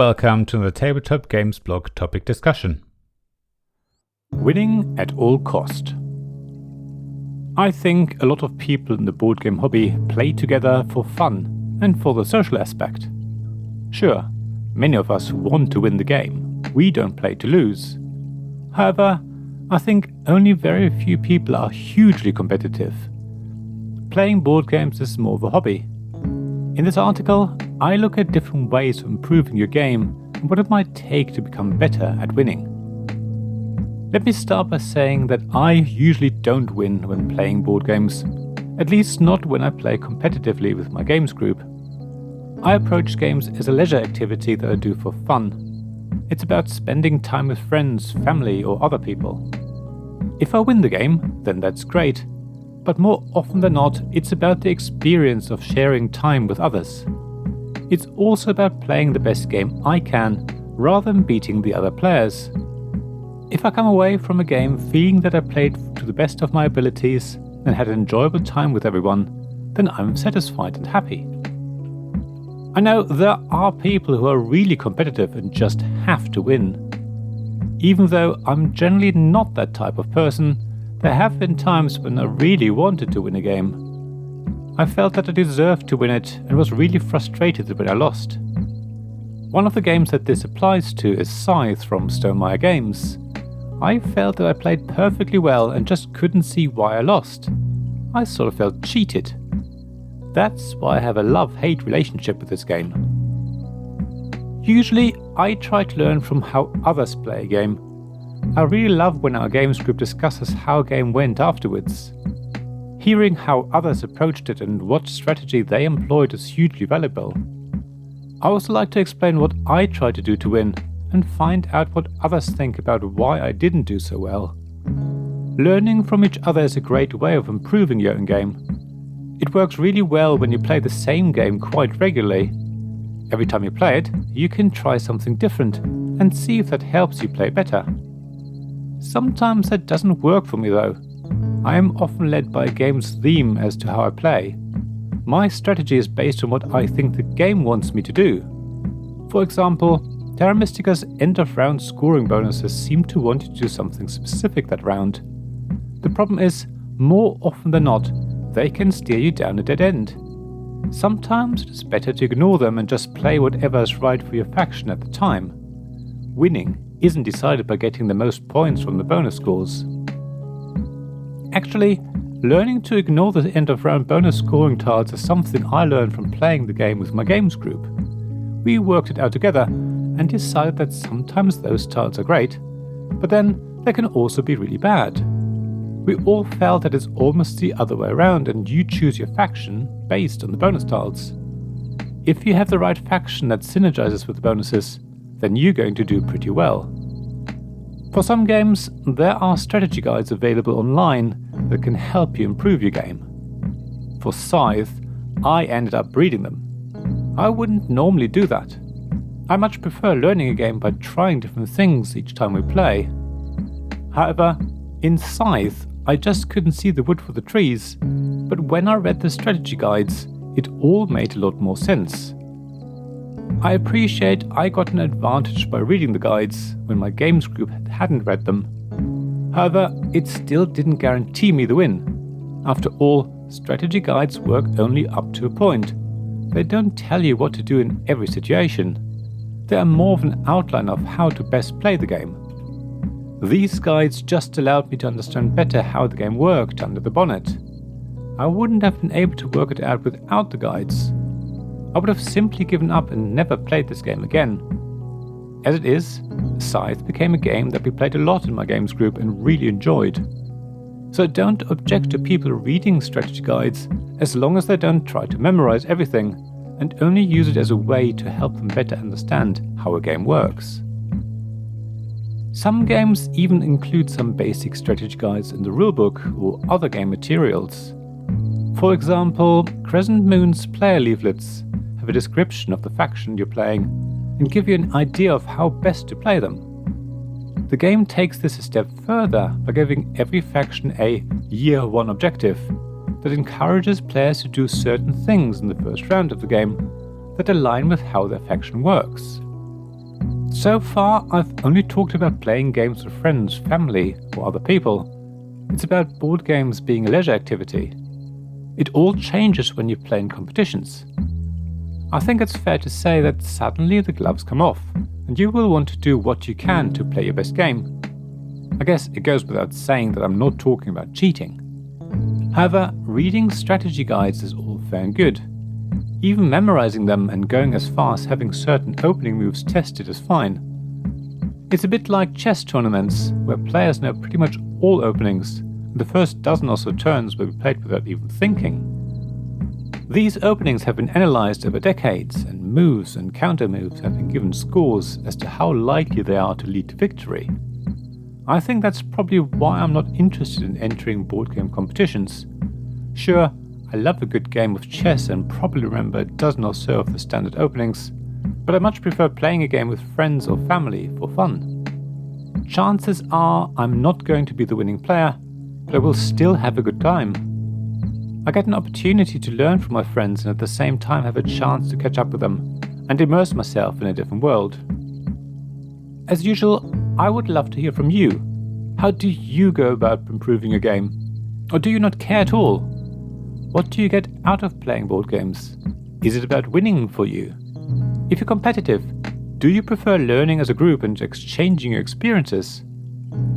welcome to the Tabletop Games blog topic discussion. Winning at all cost. I think a lot of people in the board game hobby play together for fun and for the social aspect. Sure, many of us want to win the game. We don't play to lose. However, I think only very few people are hugely competitive. Playing board games is more of a hobby. In this article, I look at different ways of improving your game and what it might take to become better at winning. Let me start by saying that I usually don't win when playing board games, at least not when I play competitively with my games group. I approach games as a leisure activity that I do for fun. It's about spending time with friends, family, or other people. If I win the game, then that's great. But more often than not, it's about the experience of sharing time with others. It's also about playing the best game I can, rather than beating the other players. If I come away from a game feeling that I played to the best of my abilities and had an enjoyable time with everyone, then I'm satisfied and happy. I know there are people who are really competitive and just have to win. Even though I'm generally not that type of person, there have been times when I really wanted to win a game. I felt that I deserved to win it and was really frustrated when I lost. One of the games that this applies to is Scythe from Stonemaier Games. I felt that I played perfectly well and just couldn't see why I lost. I sort of felt cheated. That's why I have a love-hate relationship with this game. Usually, I try to learn from how others play a game. I really love when our games group discusses how a game went afterwards. Hearing how others approached it and what strategy they employed is hugely valuable. I also like to explain what I try to do to win and find out what others think about why I didn't do so well. Learning from each other is a great way of improving your own game. It works really well when you play the same game quite regularly. Every time you play it, you can try something different and see if that helps you play better. Sometimes that doesn't work for me though. I am often led by a game's theme as to how I play. My strategy is based on what I think the game wants me to do. For example, Terra Mystica's end of round scoring bonuses seem to want you to do something specific that round. The problem is, more often than not, they can steer you down a dead end. Sometimes it is better to ignore them and just play whatever is right for your faction at the time. Winning isn't decided by getting the most points from the bonus scores. Actually, learning to ignore the end of round bonus scoring tiles is something I learned from playing the game with my games group. We worked it out together and decided that sometimes those tiles are great, but then they can also be really bad. We all felt that it's almost the other way around and you choose your faction based on the bonus tiles. If you have the right faction that synergizes with the bonuses, then you're going to do pretty well. For some games, there are strategy guides available online that can help you improve your game. For Scythe, I ended up reading them. I wouldn't normally do that. I much prefer learning a game by trying different things each time we play. However, in Scythe, I just couldn't see the wood for the trees, but when I read the strategy guides, it all made a lot more sense. I appreciate I got an advantage by reading the guides when my games group hadn't read them. However, it still didn't guarantee me the win. After all, strategy guides work only up to a point. They don't tell you what to do in every situation. They are more of an outline of how to best play the game. These guides just allowed me to understand better how the game worked under the bonnet. I wouldn't have been able to work it out without the guides. I would have simply given up and never played this game again. As it is, Scythe became a game that we played a lot in my games group and really enjoyed. So don't object to people reading strategy guides as long as they don't try to memorize everything and only use it as a way to help them better understand how a game works. Some games even include some basic strategy guides in the rulebook or other game materials. For example, Crescent Moon's player leaflets have a description of the faction you're playing and give you an idea of how best to play them. The game takes this a step further by giving every faction a Year 1 objective that encourages players to do certain things in the first round of the game that align with how their faction works. So far, I've only talked about playing games with friends, family, or other people. It's about board games being a leisure activity. It all changes when you play in competitions. I think it's fair to say that suddenly the gloves come off, and you will want to do what you can to play your best game. I guess it goes without saying that I'm not talking about cheating. However, reading strategy guides is all fair and good. Even memorizing them and going as far as having certain opening moves tested is fine. It's a bit like chess tournaments, where players know pretty much all openings, and the first dozen or so turns will be played without even thinking. These openings have been analysed over decades, and moves and counter-moves have been given scores as to how likely they are to lead to victory. I think that's probably why I'm not interested in entering board game competitions. Sure, I love a good game of chess and probably remember a dozen or so of the standard openings, but I much prefer playing a game with friends or family for fun. Chances are I'm not going to be the winning player, but I will still have a good time. I get an opportunity to learn from my friends and at the same time have a chance to catch up with them and immerse myself in a different world. As usual, I would love to hear from you. How do you go about improving a game? Or do you not care at all? What do you get out of playing board games? Is it about winning for you? If you're competitive, do you prefer learning as a group and exchanging your experiences?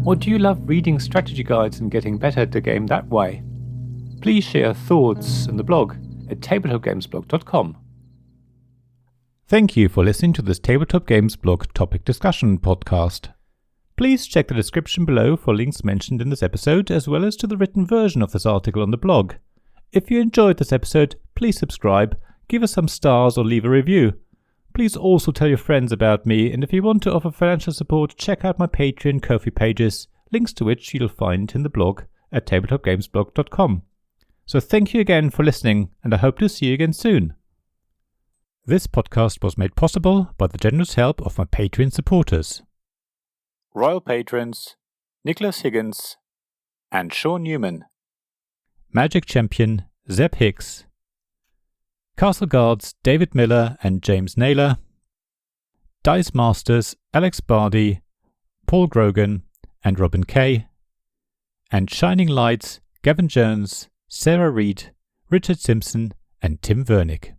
Or do you love reading strategy guides and getting better at the game that way? Please share your thoughts in the blog at tabletopgamesblog.com. Thank you for listening to this Tabletop Games Blog topic discussion podcast. Please check the description below for links mentioned in this episode, as well as to the written version of this article on the blog. If you enjoyed this episode, please subscribe, give us some stars or leave a review. Please also tell your friends about me, and if you want to offer financial support, check out my Patreon and Ko-fi pages, links to which you'll find in the blog at tabletopgamesblog.com. So thank you again for listening, and I hope to see you again soon. This podcast was made possible by the generous help of my Patreon supporters. Royal Patrons Nicholas Higgins and Sean Newman. Magic Champion Zeb Hicks. Castle Guards David Miller and James Naylor. Dice Masters Alex Bardi, Paul Grogan and Robin Kay. And Shining Lights Gavin Jones, Sarah Reed, Richard Simpson and Tim Vernick.